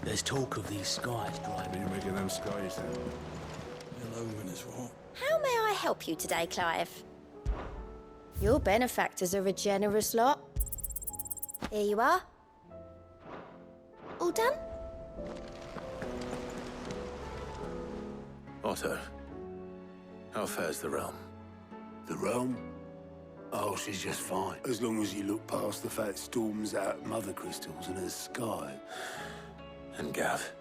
There's talk of these skies driving. You making them skies then? Hello, what? How may I help you today, Clive? Your benefactors are a generous lot. Here you are. All done? Otto, how fares the realm? The realm? Oh, she's just fine. As long as you look past the fat storms out mother crystals in the sky. And Gav?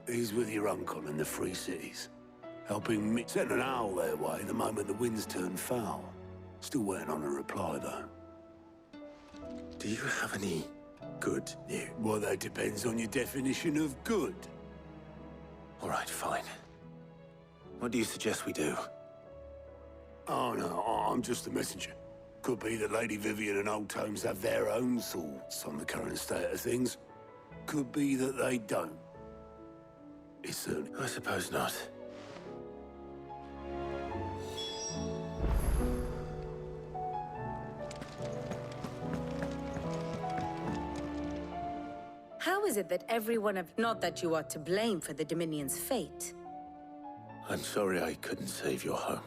He's with your uncle in the Free Cities. Helping me send an owl their way the moment the winds turn foul. Still waiting on a reply, though. Do you have any good news? Well, that depends on your definition of good. All right, fine. What do you suggest we do? Oh, no, I'm just a messenger. Could be that Lady Vivian and Old Tomes have their own thoughts on the current state of things. Could be that they don't. It's certainly... I suppose not. How is it that everyone of... Not that you are to blame for the Dominion's fate. I'm sorry I couldn't save your home.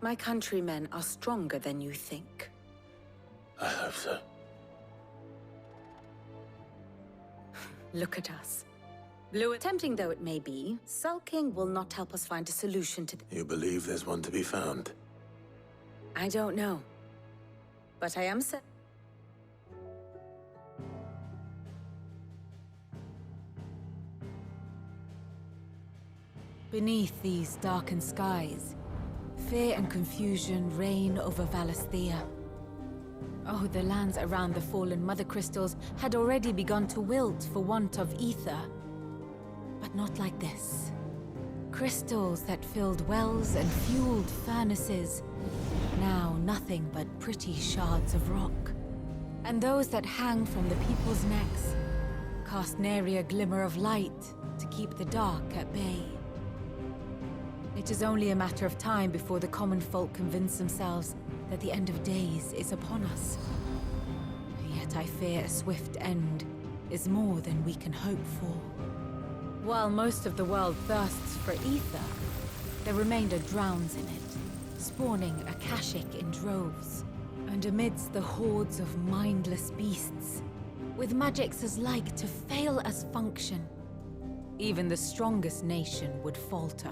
My countrymen are stronger than you think. I hope so. Look at us. Blue, tempting though it may be, sulking will not help us find a solution to You believe there's one to be found? I don't know. But I am certain. Beneath these darkened skies, fear and confusion reign over Valisthea. Oh, the lands around the fallen Mother Crystals had already begun to wilt for want of ether. But not like this. Crystals that filled wells and fueled furnaces, now nothing but pretty shards of rock. And those that hang from the people's necks cast nary a glimmer of light to keep the dark at bay. It is only a matter of time before the common folk convince themselves that the end of days is upon us. Yet I fear a swift end is more than we can hope for. While most of the world thirsts for ether, the remainder drowns in it, spawning Akashic in droves. And amidst the hordes of mindless beasts, with magics as like to fail as function, even the strongest nation would falter.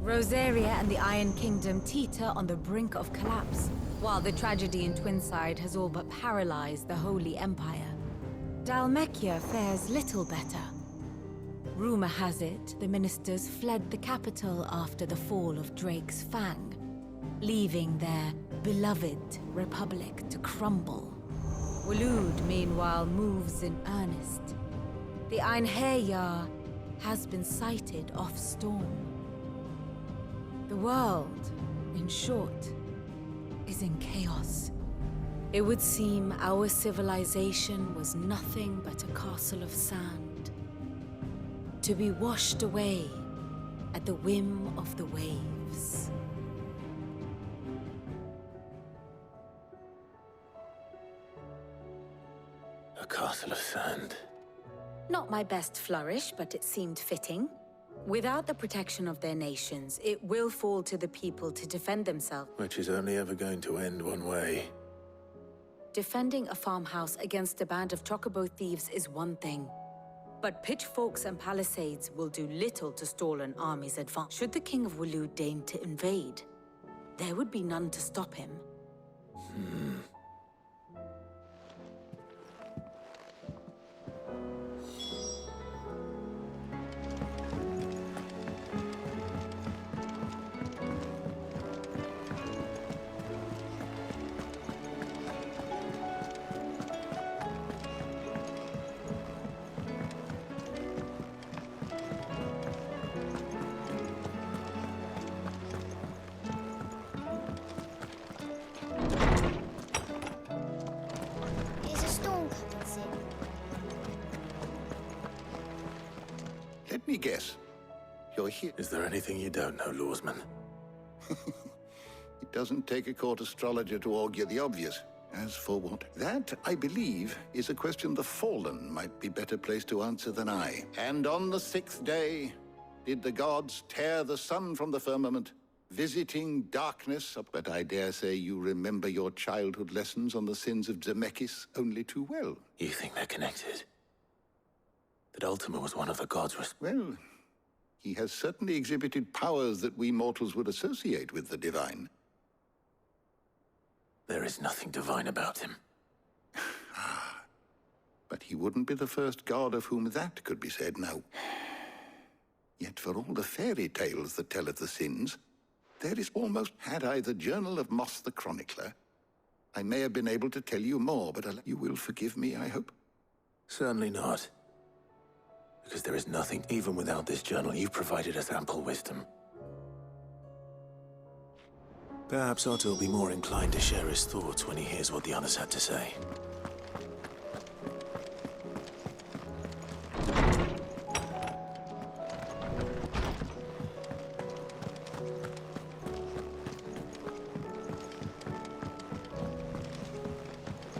Rosaria and the Iron Kingdom teeter on the brink of collapse, while the tragedy in Twinside has all but paralyzed the Holy Empire. Dalmekia fares little better. Rumor has it the ministers fled the capital after the fall of Drake's Fang, leaving their beloved republic to crumble. Waloed, meanwhile, moves in earnest. The Einherjar has been sighted off-storm. The world, in short, is in chaos. It would seem our civilization was nothing but a castle of sand, to be washed away at the whim of the waves. A castle of sand. Not my best flourish, but it seemed fitting. Without the protection of their nations, it will fall to the people to defend themselves. Which is only ever going to end one way. Defending a farmhouse against a band of chocobo thieves is one thing. But pitchforks and palisades will do little to stall an army's advance. Should the King of Waloed deign to invade, there would be none to stop him. Is a storm coming soon? Let me guess. You're here. Is there anything you don't know, Lawsman? It doesn't take a court astrologer to augur the obvious. As for what? That, I believe, is a question the Fallen might be better placed to answer than I. And on the 6th day, did the gods tear the sun from the firmament, visiting darkness? But I dare say you remember your childhood lessons on the sins of Zemeckis only too well. You think they're connected? That Ultima was one of the gods Well, he has certainly exhibited powers that we mortals would associate with the divine. There is nothing divine about him. But he wouldn't be the first god of whom that could be said now. Yet for all the fairy tales that tell of the sins, there is almost... Had I the Journal of Moss the Chronicler, I may have been able to tell you more, but you will forgive me, I hope? Certainly not. Because there is nothing, even without this journal. You've provided us ample wisdom. Perhaps Otto will be more inclined to share his thoughts when he hears what the others had to say.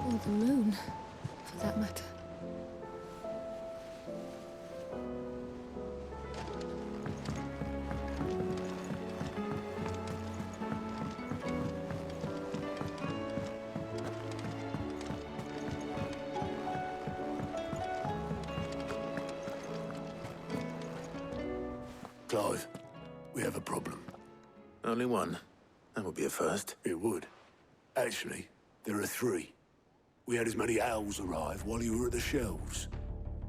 Or the moon, for that matter. Clive, we have a problem. Only one. That would be a first. It would. Actually, there are 3. We had as many owls arrive while you were at the shelves.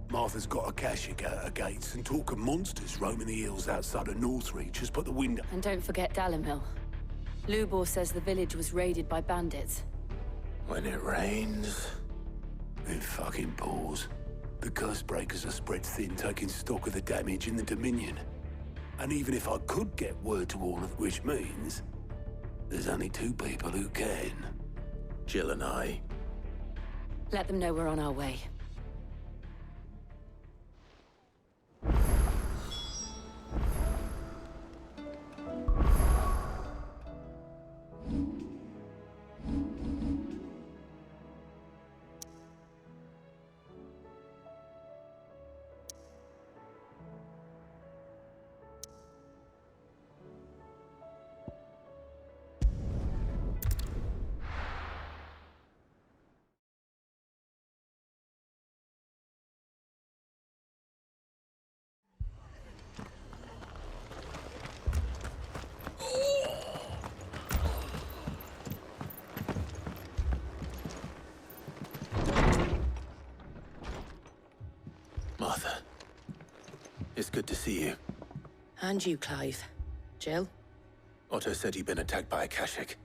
Martha's got a Akashic out her gates, and talk of monsters roaming the hills outside of Northreach has put the window. And don't forget Dalimil. Lubor says the village was raided by bandits. When it rains... It fucking pours. The curse breakers are spread thin, taking stock of the damage in the Dominion. And even if I could get word to all of which means, there's only 2 people who can. Jill and I. Let them know we're on our way. Martha. It's good to see you. And you, Clive. Jill? Otto said you'd been attacked by Akashic.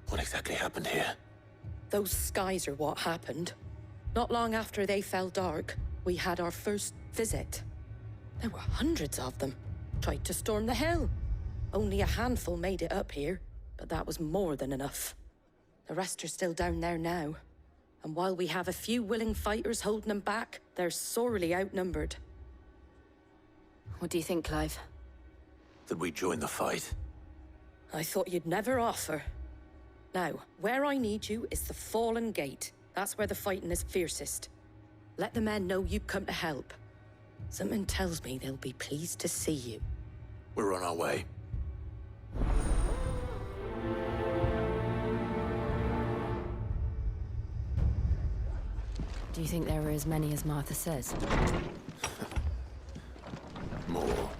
What exactly happened here? Those skies are what happened. Not long after they fell dark, we had our first visit. There were hundreds of them. Tried to storm the hill. Only a handful made it up here, but that was more than enough. The rest are still down there now. And while we have a few willing fighters holding them back, they're sorely outnumbered. What do you think, Clive? That we join the fight? I thought you'd never offer. Now, where I need you is the Fallen Gate. That's where the fighting is fiercest. Let the men know you come to help. Something tells me they'll be pleased to see you. We're on our way. Do you think there were as many as Martha says? More.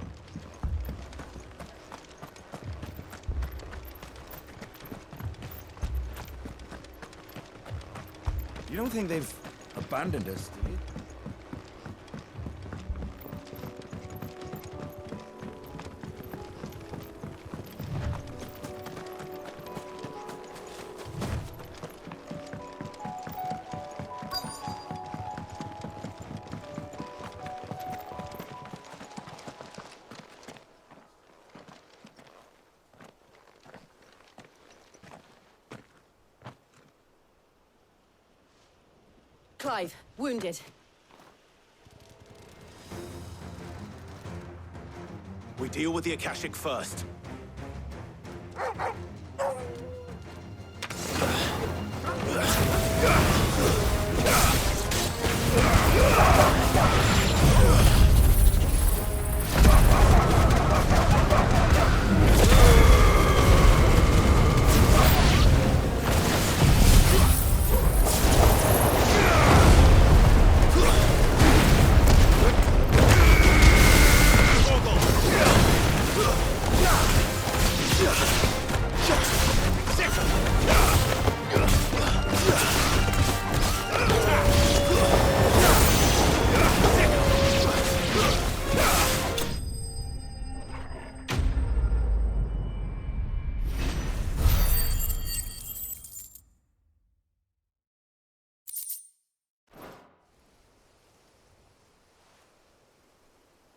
You don't think they've abandoned us, do you? Clive, wounded. We deal with the Akashic first.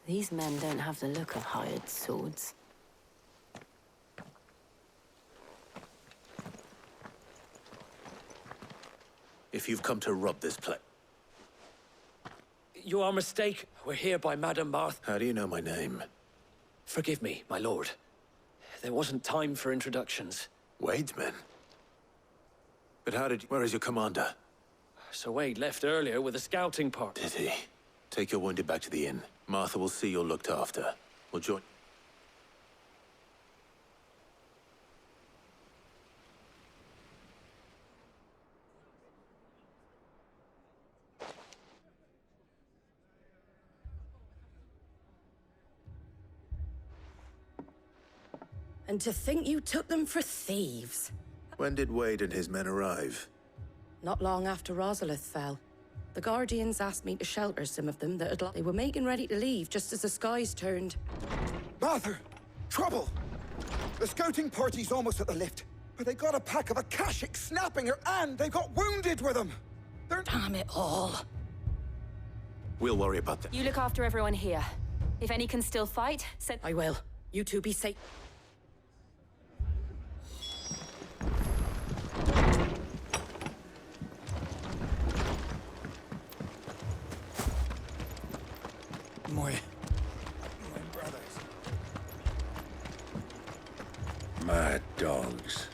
These men don't have the look of hired swords. If you've come to rob this place... You are mistaken. We're here by Madame Martha. How do you know my name? Forgive me, my lord. There wasn't time for introductions. Wade's men? But how did... Where is your commander? Sir Wade left earlier with a scouting party. Did he? Take your wounded back to the inn. Martha will see you're looked after. We'll join... And to think you took them for thieves. When did Wade and his men arrive? Not long after Rosalith fell. The Guardians asked me to shelter some of them they were making ready to leave just as the skies turned. Martha! Trouble! The scouting party's almost at the lift, but they got a pack of Akashics snapping her and they got wounded with them! They're... Damn it all. We'll worry about that. You look after everyone here. If any can still fight, send... I will. You two be safe. My brothers. Mad dogs.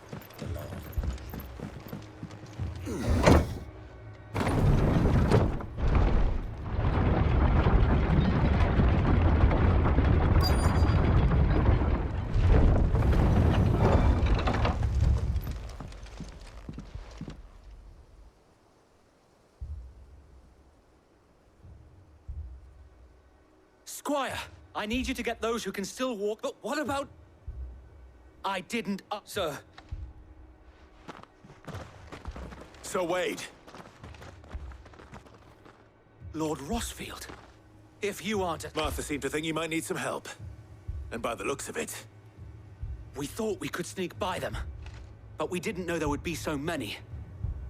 Squire, I need you to get those who can still walk, but what about... I didn't... Sir. Sir Wade! Lord Rossfield. If you aren't a... Martha seemed to think you might need some help. And by the looks of it... We thought we could sneak by them, but we didn't know there would be so many.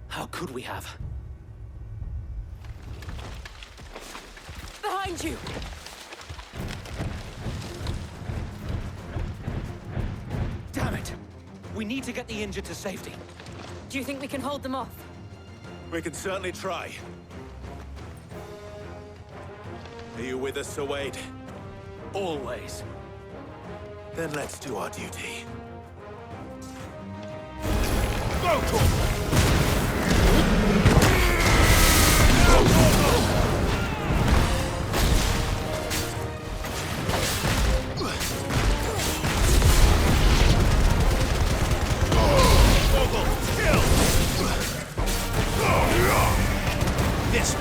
How could we have? Behind you! Damn it! We need to get the injured to safety. Do you think we can hold them off? We can certainly try. Are you with us, Sir Wade? Always. Then let's do our duty. This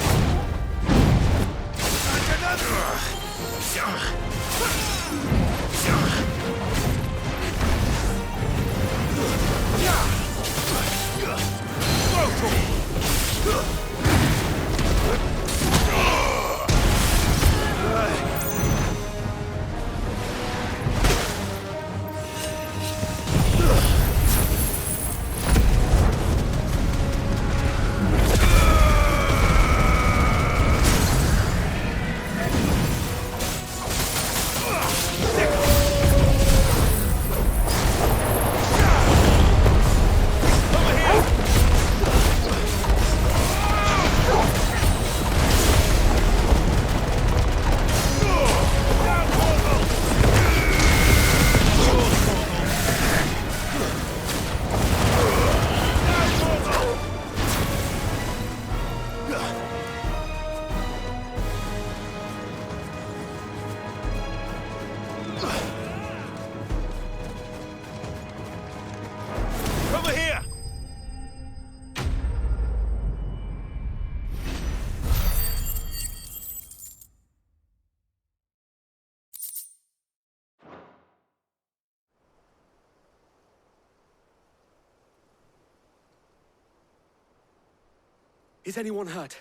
Is anyone hurt?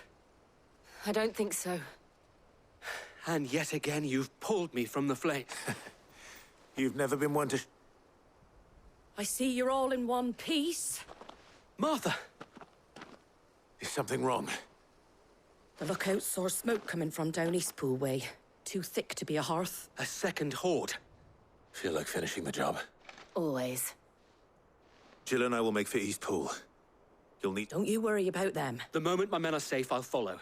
I don't think so. And yet again, you've pulled me from the flame. You've never been one to... I see you're all in one piece. Martha! Is something wrong? The lookout saw smoke coming from down Eastpool way. Too thick to be a hearth. A second horde. Feel like finishing the job. Always. Jill and I will make for Eastpool. You'll need... Don't you worry about them. The moment my men are safe, I'll follow.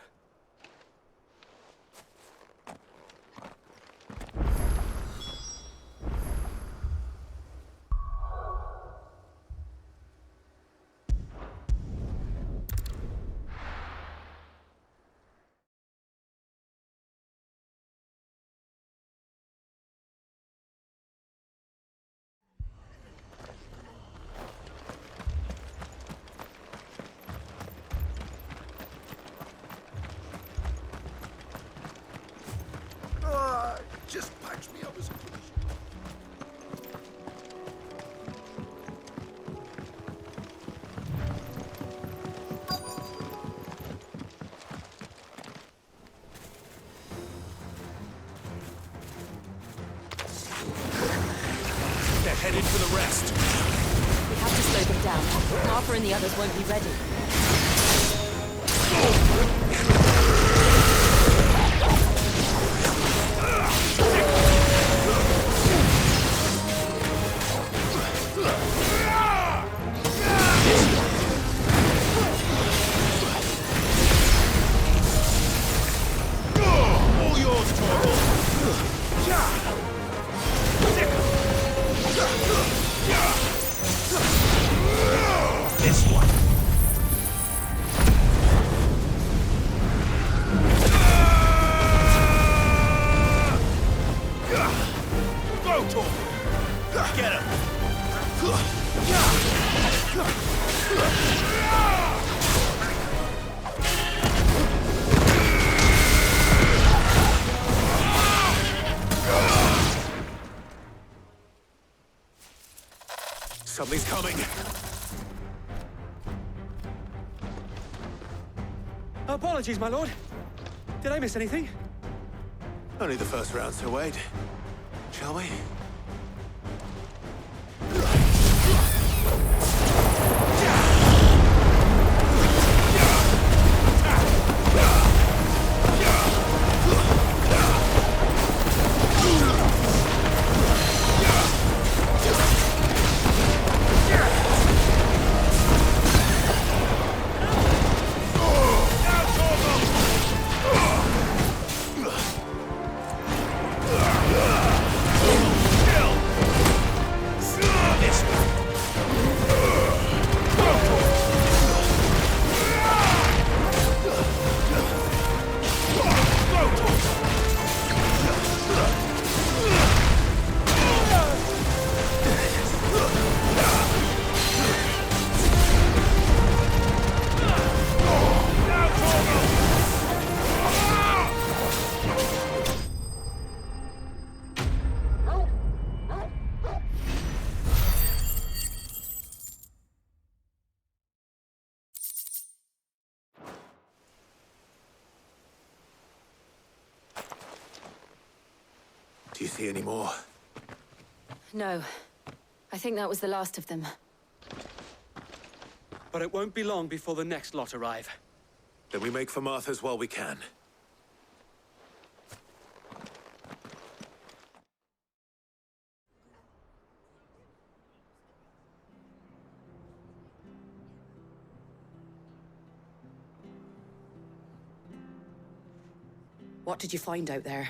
Just patch me up as a police. They're headed for the rest. We have to slow them down. Martha and the others won't be ready. All yours, Torvald! This one. Go, Torvald! Get him! Something's coming. Apologies, my lord. Did I miss anything? Only the first round, so wait. Shall we? Do you see any more? No. I think that was the last of them. But it won't be long before the next lot arrive. Then we make for Martha's while we can. What did you find out there?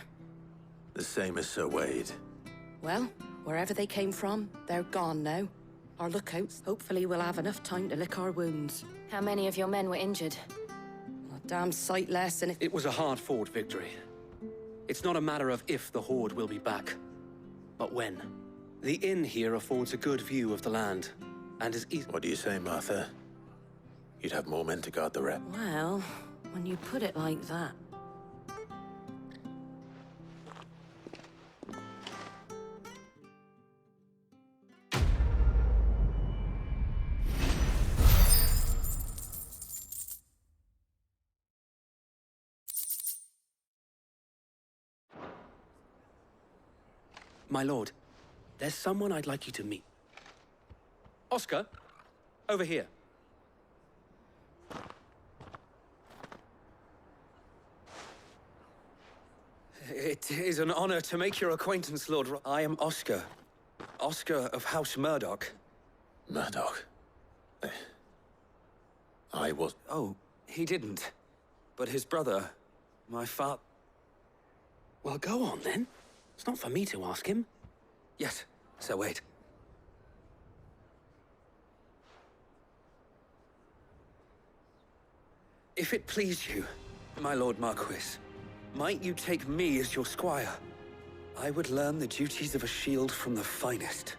The same as Sir Wade. Well, wherever they came from, they're gone now. Our lookouts, hopefully we'll have enough time to lick our wounds. How many of your men were injured? A damn sight less, and if... It was a hard-fought victory. It's not a matter of if the Horde will be back, but when. The inn here affords a good view of the land, and is easy... What do you say, Martha? You'd have more men to guard the rep. Well, when you put it like that... My lord, there's someone I'd like you to meet. Oscar, over here. It is an honor to make your acquaintance, Lord. I am Oscar. Oscar of House Murdoch. Murdoch? I was... Oh, he didn't. But his brother, my father... Well, go on, then. It's not for me to ask him. Yes, so wait. If it please you, my Lord Marquis, might you take me as your squire? I would learn the duties of a shield from the finest.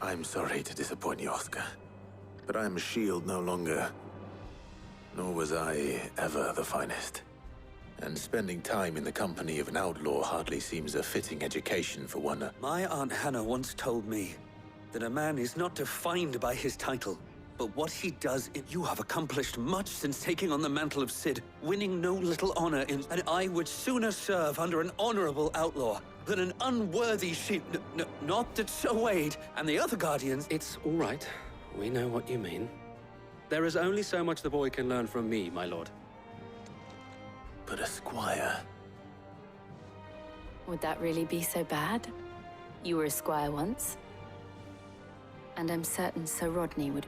I'm sorry to disappoint you, Oscar. But I am a shield no longer. Nor was I ever the finest. And spending time in the company of an outlaw hardly seems a fitting education for one. My Aunt Hannah once told me that a man is not defined by his title, but what he does. You have accomplished much since taking on the mantle of Cid, winning no little honor in... And I would sooner serve under an honorable outlaw than an unworthy sheep. Not that Sir Wade and the other guardians... It's all right. We know what you mean. There is only so much the boy can learn from me, my lord. But a squire... Would that really be so bad? You were a squire once. And I'm certain Sir Rodney would...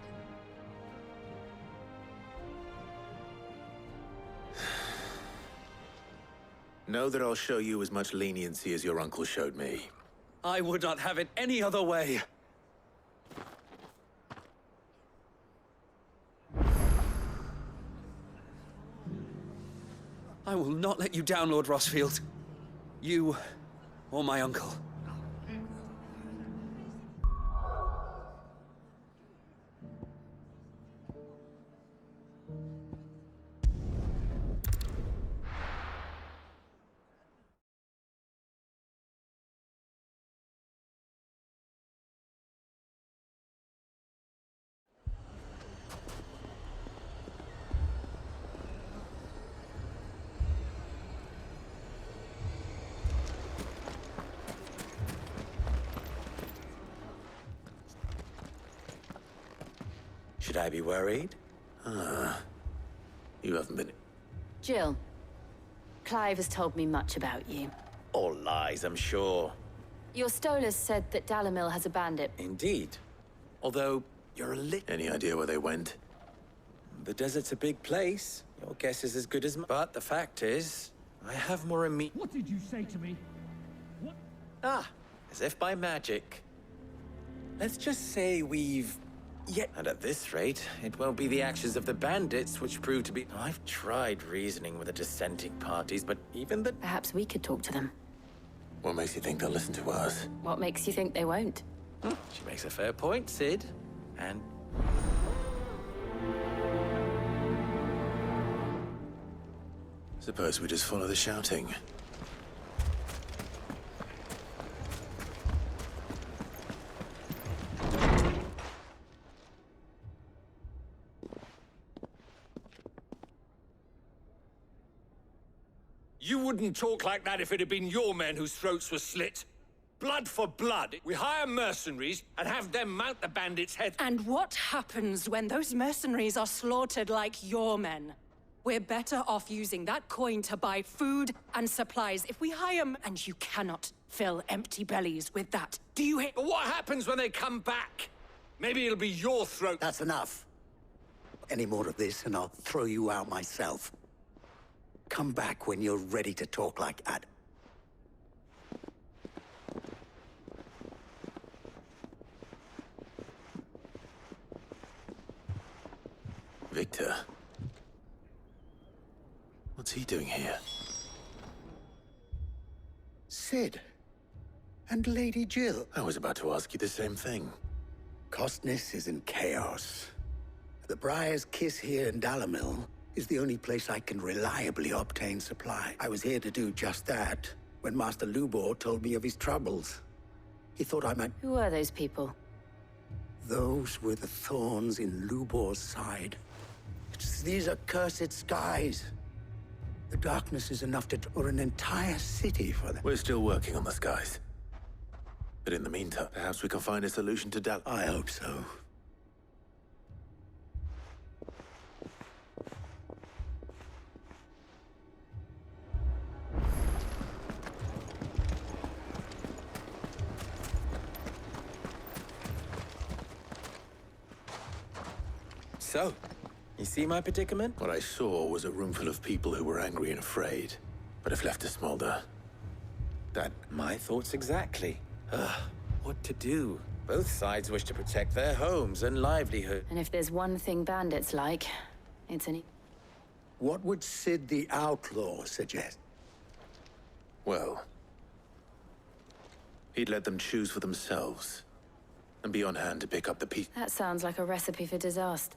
Know that I'll show you as much leniency as your uncle showed me. I would not have it any other way. I will not let you down, Lord Rossfield. You or my uncle. Should I be worried? You haven't been... Jill, Clive has told me much about you. All lies, I'm sure. Your stolers said that Dalamil has a bandit. Indeed. Although, you're a Any idea where they went? The desert's a big place. Your guess is as good as mine. But the fact is, I have more immediate... What did you say to me? What? Ah, as if by magic. Let's just say we've... And at this rate, it won't be the actions of the bandits which prove to be... I've tried reasoning with the dissenting parties, but even the... Perhaps we could talk to them. What makes you think they'll listen to us? What makes you think they won't? She makes a fair point, Cid. And... Suppose we just follow the shouting. You wouldn't talk like that if it had been your men whose throats were slit. Blood for blood. We hire mercenaries and have them mount the bandits' heads. And what happens when those mercenaries are slaughtered like your men? We're better off using that coin to buy food and supplies if we hire them, and you cannot fill empty bellies with that. Do you hear? But what happens when they come back? Maybe it'll be your throat. That's enough. Any more of this and I'll throw you out myself. Come back when you're ready to talk like that. Victor. What's he doing here? Cid. And Lady Jill. I was about to ask you the same thing. Costness is in chaos. The Briar's Kiss here in Dalamil is the only place I can reliably obtain supply. I was here to do just that when Master Lubor told me of his troubles. He thought I might... Who are those people? Those were the thorns in Lubor's side. It's these accursed skies. The darkness is enough to draw an entire city for them. We're still working on the skies. But in the meantime, perhaps we can find a solution to I hope so. So, you see my predicament? What I saw was a room full of people who were angry and afraid, but if left to smolder. That my thoughts exactly. What to do? Both sides wish to protect their homes and livelihood. And if there's one thing bandits like, it's an... What would Sid the Outlaw suggest? Well, he'd let them choose for themselves, and be on hand to pick up the piece. That sounds like a recipe for disaster.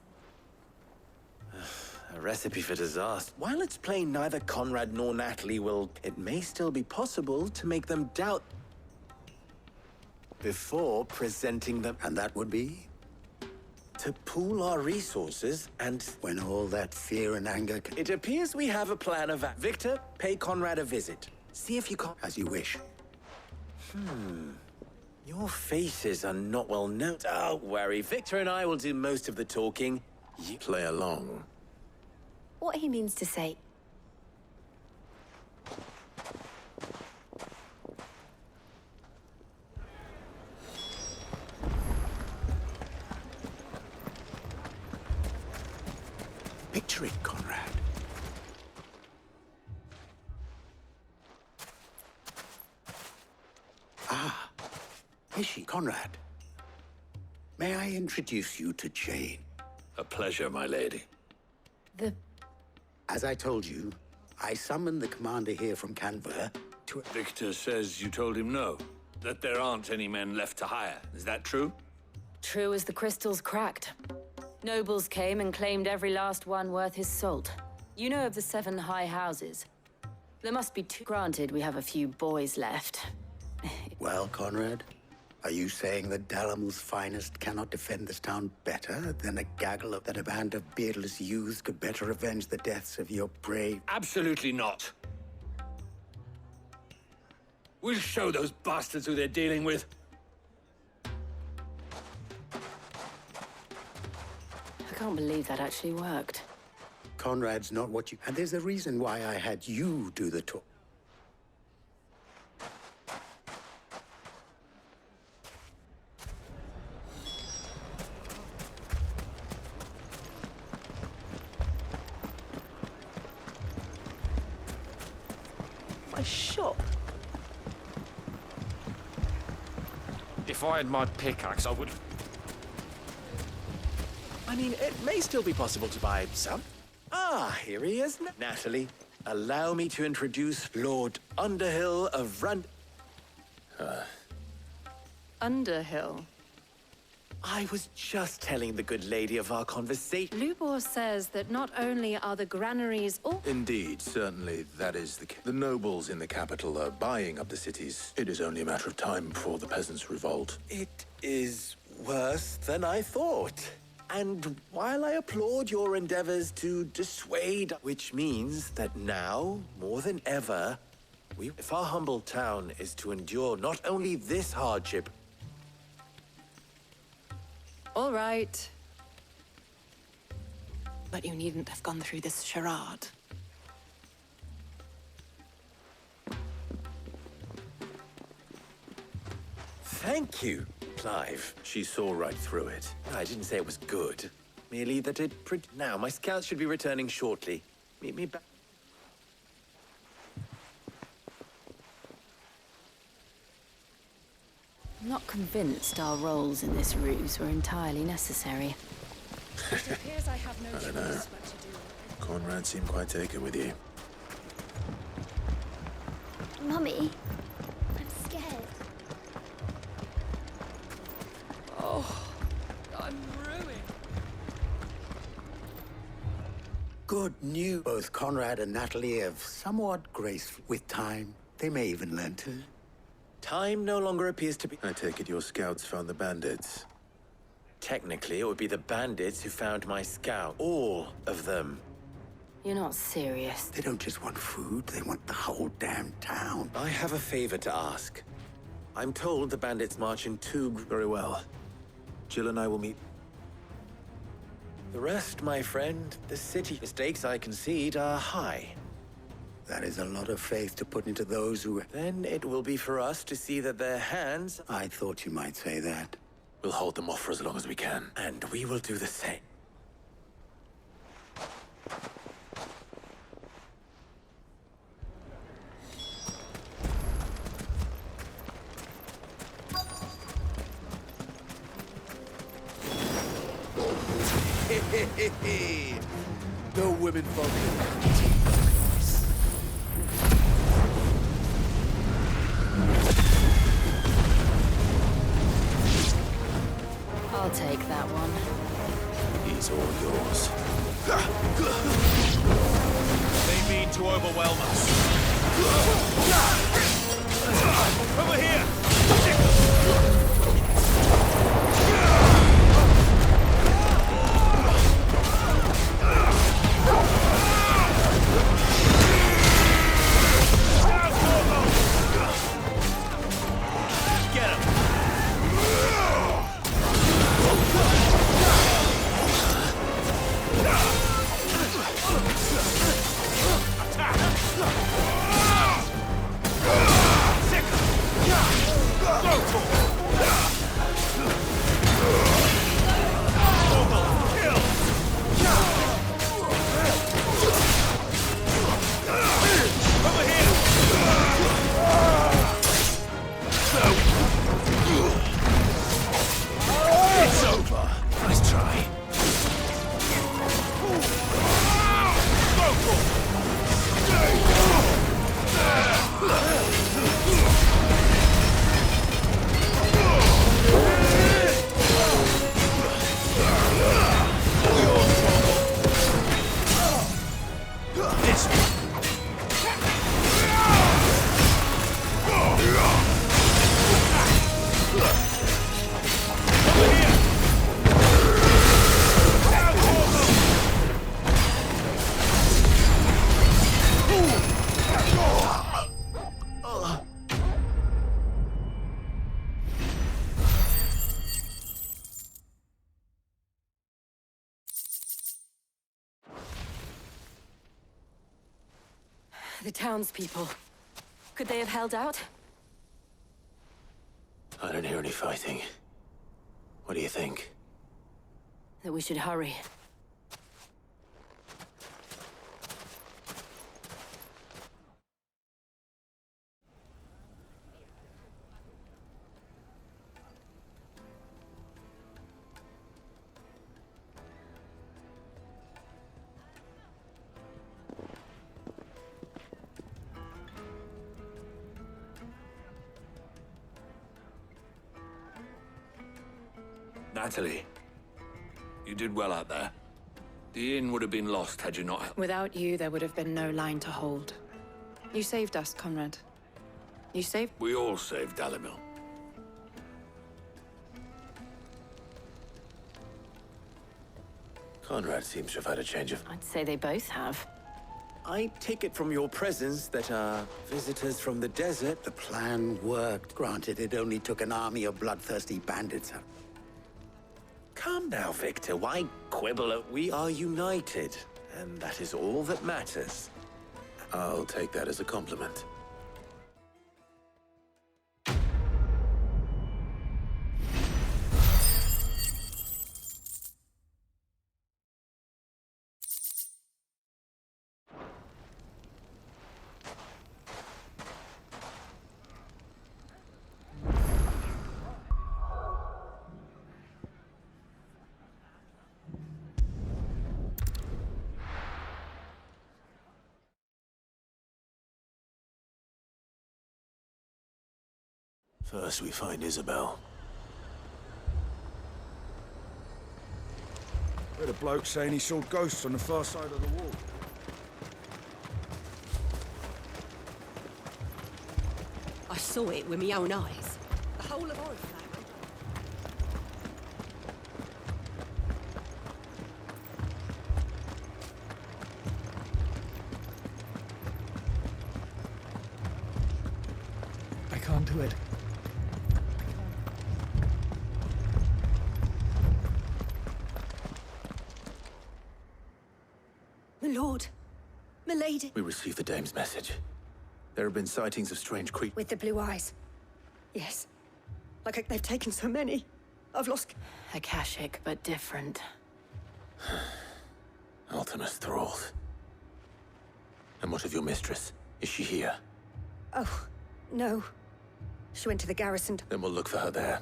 A recipe for disaster. While it's plain neither Conrad nor Natalie will, it may still be possible to make them doubt before presenting them. And that would be? To pool our resources and... When all that fear and anger It appears we have a plan of... Victor, pay Conrad a visit. See if you can't... As you wish. Your faces are not well known. Don't worry, Victor and I will do most of the talking. You Play along. What he means to say... Picture it, Conrad. Ah, is she, Conrad? May I introduce you to Jane? A pleasure, my lady. As I told you, I summoned the commander here from Canberra to... Victor says you told him no, that there aren't any men left to hire. Is that true? True as the crystals cracked. Nobles came and claimed every last one worth his salt. You know of the 7 high houses. There must be 2. Granted, we have a few boys left. Well, Conrad, are you saying that Dalamel's finest cannot defend this town better than a gaggle of that a band of beardless youths could better avenge the deaths of your brave... Absolutely not. We'll show those bastards who they're dealing with. I can't believe that actually worked. Conrad's not what you... And there's a reason why I had you do the talk. My shop. If I had my pickaxe, I would... I mean, it may still be possible to buy some. Ah, here he is. Natalie, allow me to introduce Lord Underhill of Underhill. I was just telling the good lady of our conversation. Lubor says that not only are the granaries all... Indeed, certainly that is the case. The nobles in the capital are buying up the cities. It is only a matter of time before the peasants revolt. It is worse than I thought. And while I applaud your endeavors to dissuade, which means that now, more than ever, if our humble town is to endure not only this hardship... All right. But you needn't have gone through this charade. Thank you, Clive. She saw right through it. I didn't say it was good. Merely that it... Now, my scouts should be returning shortly. Meet me back... I'm not convinced our roles in this ruse were entirely necessary. It appears I have no I choice don't know. but to do. Conrad seemed quite taken with you. Mummy, I'm scared. Oh, I'm ruined. Good news. Both Conrad and Natalie have somewhat graceful. With time, they may even learn to... Time no longer appears to be... I take it your scouts found the bandits. Technically, it would be the bandits who found my scout. All of them. You're not serious. They don't just want food, they want the whole damn town. I have a favor to ask. I'm told the bandits march in two very well. Jill and I will meet. The rest, my friend, the city stakes I concede are high. That is a lot of faith to put into those who... Then it will be for us to see that their hands... I thought you might say that. We'll hold them off for as long as we can. And we will do the same. The women folk. I'll take that one. He's all yours. They mean to overwhelm us. Over here! The townspeople. Could they have held out? I don't hear any fighting. What do you think? That we should hurry. Natalie, you did well out there. The inn would have been lost had you not helped. Without you, there would have been no line to hold. You saved us, Conrad. You saved... We all saved Dalimil. Conrad seems to have had a change of... I'd say they both have. I take it from your presence that our visitors from the desert... The plan worked. Granted, it only took an army of bloodthirsty bandits. Calm now, Victor. Why quibble? We are united, and that is all that matters. I'll take that as a compliment. First, we find Isabel. Heard a bloke saying he saw ghosts on the far side of the wall. I saw it with my own eyes. The whole of our family. onto it. My lord. My lady. We received the dame's message. There have been sightings of strange creatures. With the blue eyes. Yes. Like they've taken so many. I've lost... Akashic, but different. Ultimus thralls. And what of your mistress? Is she here? Oh, no. She went to the garrison. Then we'll look for her there.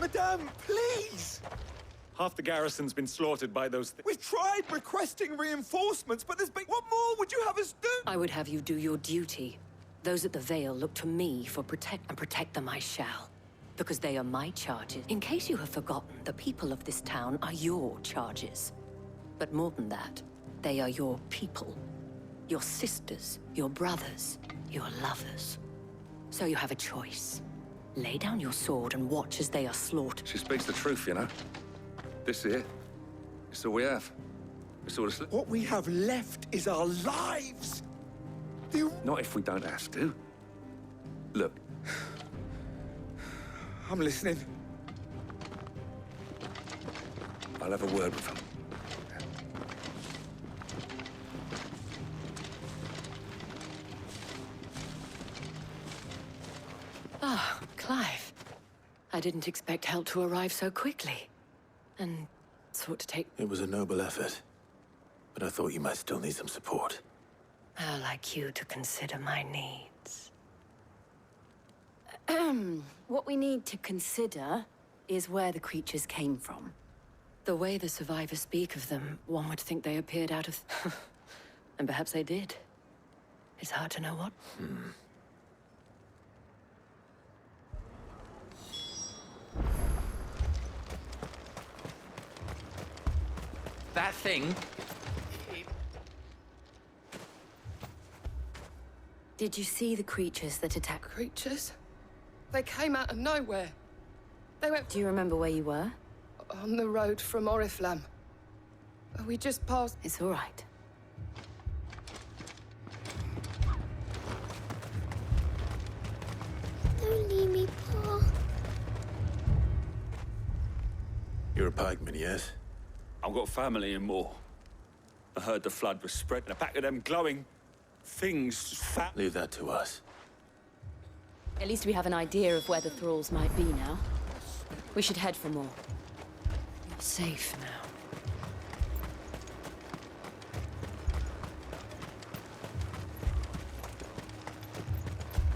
Madame, please! Half the garrison's been slaughtered by those We've tried requesting reinforcements, but there's been... What more would you have us do? I would have you do your duty. Those at the Vale look to me for protect them I shall. Because they are my charges. In case you have forgotten, the people of this town are your charges. But more than that, they are your people. Your sisters, your brothers, your lovers. So you have a choice. Lay down your sword and watch as they are slaughtered. She speaks the truth, you know. This here, it's all we have. It's all that's What we have left is our lives! Not if we don't have to. Look. I'm listening. I'll have a word with them. Ah, Clive. I didn't expect help to arrive so quickly. And sought to take... It was a noble effort. But I thought you might still need some support. How like you to consider my needs. What we need to consider is where the creatures came from. The way the survivors speak of them, one would think they appeared out of... and perhaps they did. It's hard to know what. That thing... Did you see the creatures that attacked? Creatures? They came out of nowhere. They went... Do you remember where you were? On the road from Oriflamme. We just passed... It's all right. Don't leave me, Pa. You're a pikeman, yes? I've got family in Moor. I heard the flood was spread, and a pack of them glowing things fat. Leave that to us. At least we have an idea of where the thralls might be now. We should head for more. You're safe now.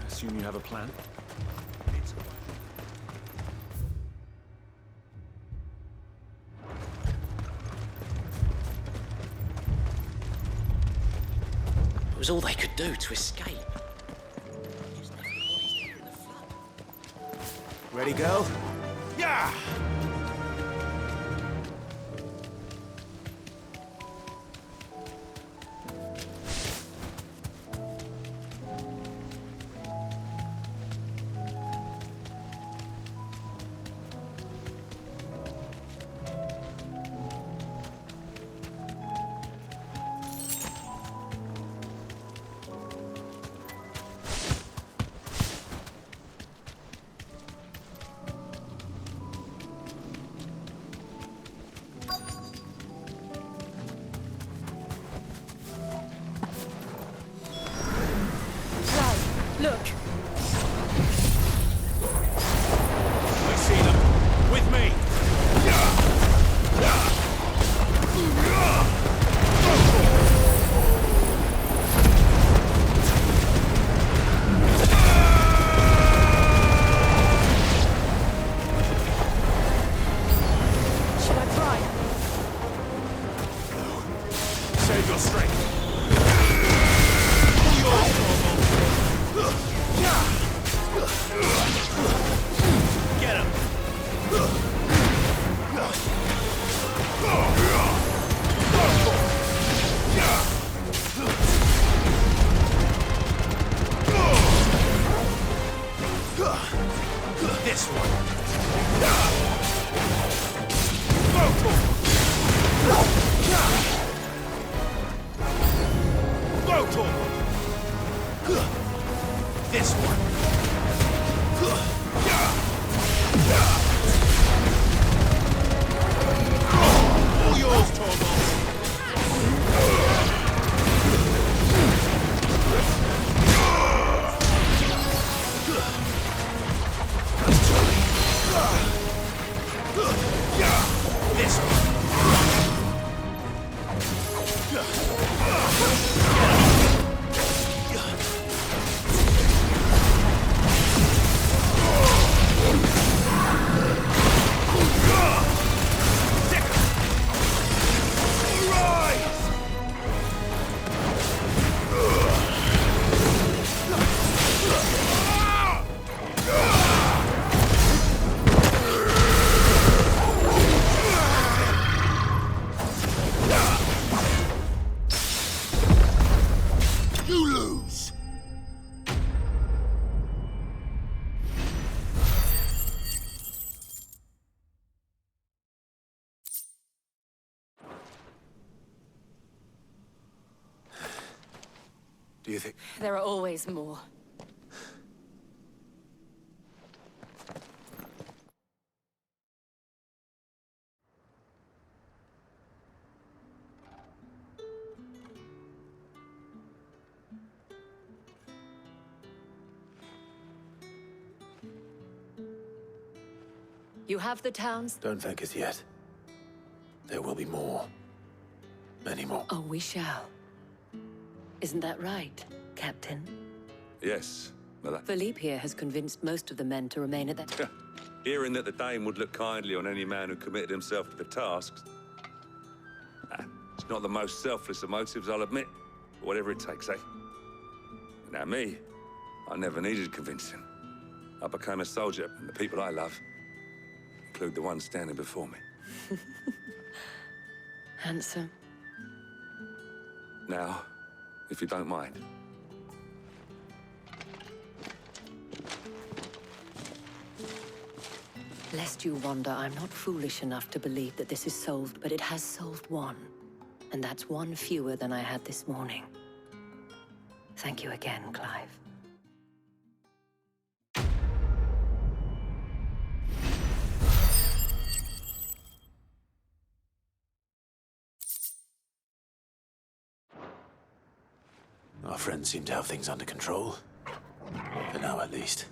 I assume you have a plan? It was all they could do to escape. Ready, go? Yeah! Look! I see them! With me! Should I try? Save your strength! Do you think... There are always more. You have the towns? Don't thank us yet. There will be more. Many more. Oh, we shall. Isn't that right, Captain? Yes, Mother. Philippe here has convinced most of the men to remain at that... Hearing that the Dane would look kindly on any man who committed himself to the tasks. It's not the most selfless of motives, I'll admit. But whatever it takes, eh? Now me, I never needed convincing. I became a soldier, and the people I love include the ones standing before me. Handsome. Now, if you don't mind. Lest you wonder, I'm not foolish enough to believe that this is solved, but it has solved one. And that's one fewer than I had this morning. Thank you again, Clive. Our friends seem to have things under control. For now, at least.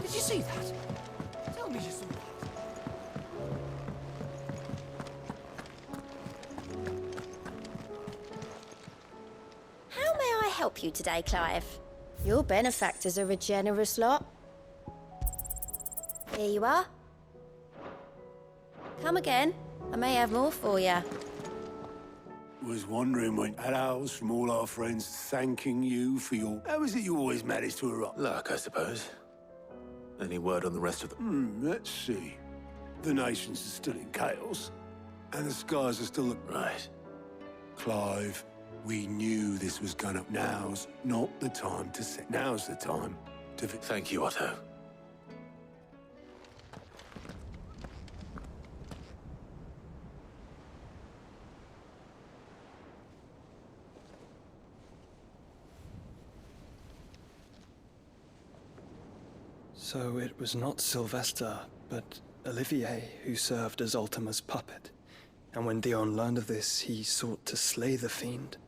Did you see that? Tell me you saw that. How may I help you today, Clive? Your benefactors are a generous lot. Here you are. Come again. I may have more for you. Was wondering when emails from all our friends thanking you for your... How is it you always manage to erupt? Luck, I suppose. Any word on the rest of them? Let's see. The nations are still in chaos, and the skies are still... Right. Clive, we knew this was gonna... Now's not the time to say... Now's the time to... Thank you, Otto. So it was not Sylvester, but Olivier who served as Ultima's puppet. And when Dion learned of this, he sought to slay the fiend.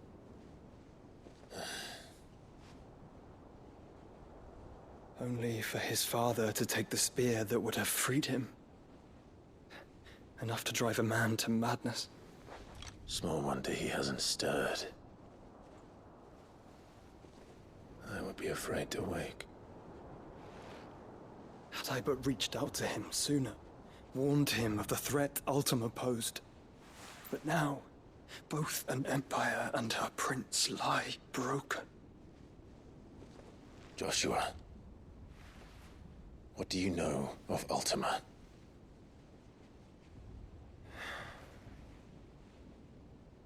Only for his father to take the spear that would have freed him. Enough to drive a man to madness. Small wonder he hasn't stirred. I would be afraid to wake. Had I but reached out to him sooner, warned him of the threat Ultima posed. But now, both an empire and her prince lie broken. Joshua, what do you know of Ultima?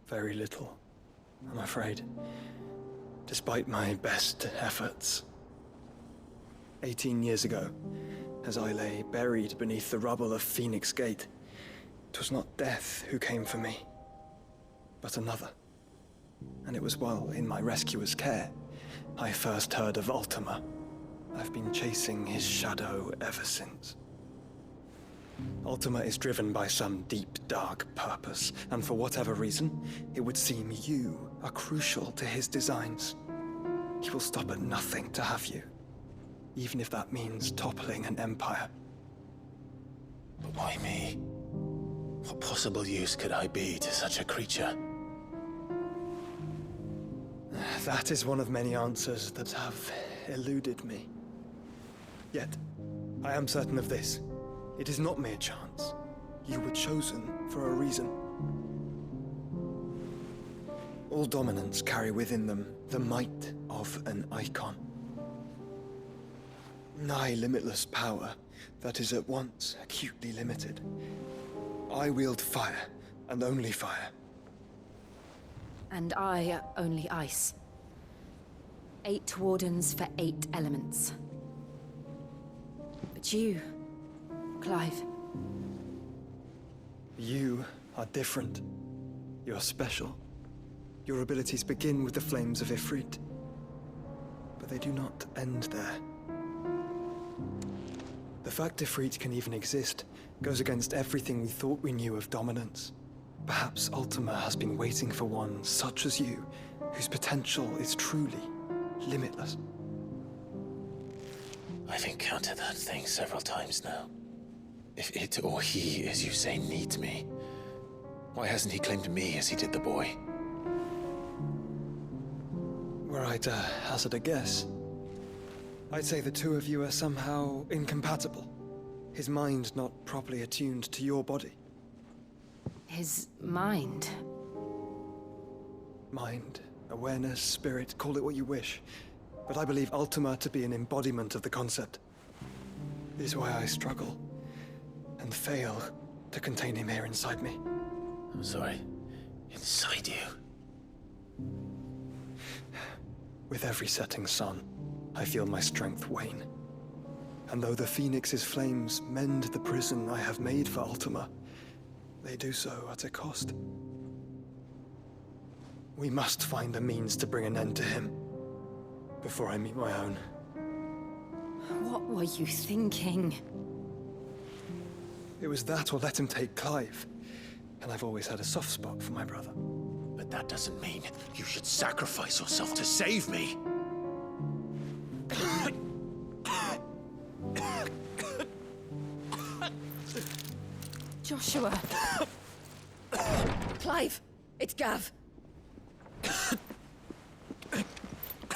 Very little, I'm afraid. Despite my best efforts. 18 years ago, as I lay buried beneath the rubble of Phoenix Gate, it was not death who came for me, but another. And it was while in my rescuer's care, I first heard of Ultima. I've been chasing his shadow ever since. Ultima is driven by some deep, dark purpose, and for whatever reason, it would seem you are crucial to his designs. He will stop at nothing to have you, even if that means toppling an empire. But why me? What possible use could I be to such a creature? That is one of many answers that have eluded me. Yet, I am certain of this. It is not mere chance. You were chosen for a reason. All dominants carry within them the might of an icon. Nigh limitless power that is at once acutely limited. I wield fire, and only fire. And I only ice. 8 wardens for 8 elements. But you, Clive. You are different. You're special. Your abilities begin with the flames of Ifrit. But they do not end there. The fact Ifrit can even exist goes against everything we thought we knew of dominance. Perhaps Ultima has been waiting for one such as you, whose potential is truly limitless. I've encountered that thing several times now. If it or he, as you say, needs me, why hasn't he claimed me as he did the boy? Were I to hazard a guess, I'd say the two of you are somehow incompatible. His mind not properly attuned to your body. His mind? Mind, awareness, spirit, call it what you wish. But I believe Ultima to be an embodiment of the concept. It is why I struggle and fail to contain him here inside me. I'm sorry. Inside you? With every setting sun, I feel my strength wane. And though the Phoenix's flames mend the prison I have made for Ultima, they do so at a cost. We must find a means to bring an end to him before I meet my own. What were you thinking? It was that or let him take Clive. And I've always had a soft spot for my brother. But that doesn't mean you should sacrifice yourself to save me. Joshua. Clive, it's Gav.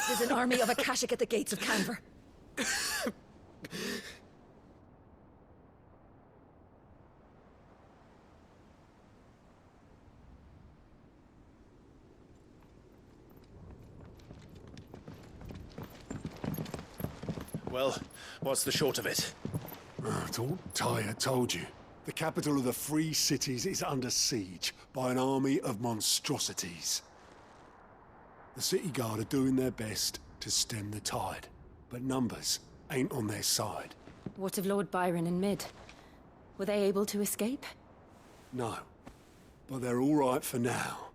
There's an army of Akashic at the gates of Canver. Well, what's the short of it? I thought Tyre told you. The capital of the Free Cities is under siege by an army of monstrosities. The City Guard are doing their best to stem the tide, but numbers ain't on their side. What of Lord Byron and Mid? Were they able to escape? No, but they're all right for now.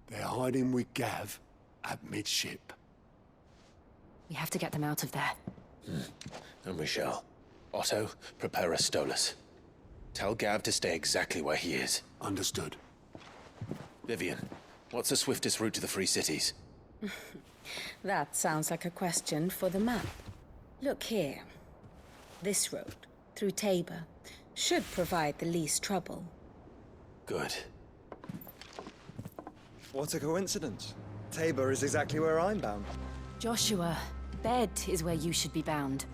They're hiding with Gav at midship. We have to get them out of there. And we shall. Otto, prepare a Stolas. Tell Gav to stay exactly where he is. Understood. Vivian, what's the swiftest route to the Free Cities? That sounds like a question for the map. Look here. This road, through Tabor, should provide the least trouble. Good. What a coincidence. Tabor is exactly where I'm bound. Joshua, bed is where you should be bound.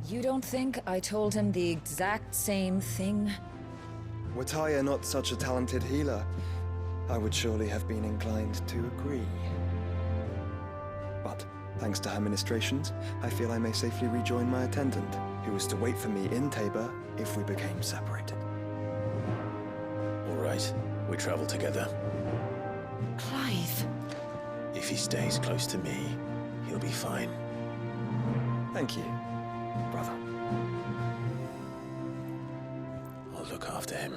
You don't think I told him the exact same thing? Were Tyre not such a talented healer, I would surely have been inclined to agree. But, thanks to her ministrations, I feel I may safely rejoin my attendant, who was to wait for me in Tabor if we became separated. All right, we travel together. Clive. If he stays close to me, he'll be fine. Thank you, brother. I'll look after him.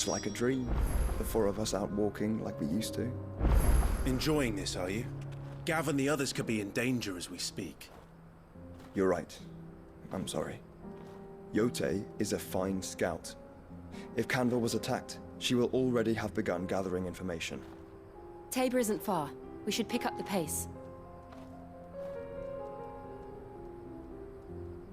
Sounds like a dream. The four of us out walking like we used to. Enjoying this, are you? Gav and the others could be in danger as we speak. You're right. I'm sorry. Yote is a fine scout. If Canville was attacked, she will already have begun gathering information. Tabor isn't far. We should pick up the pace.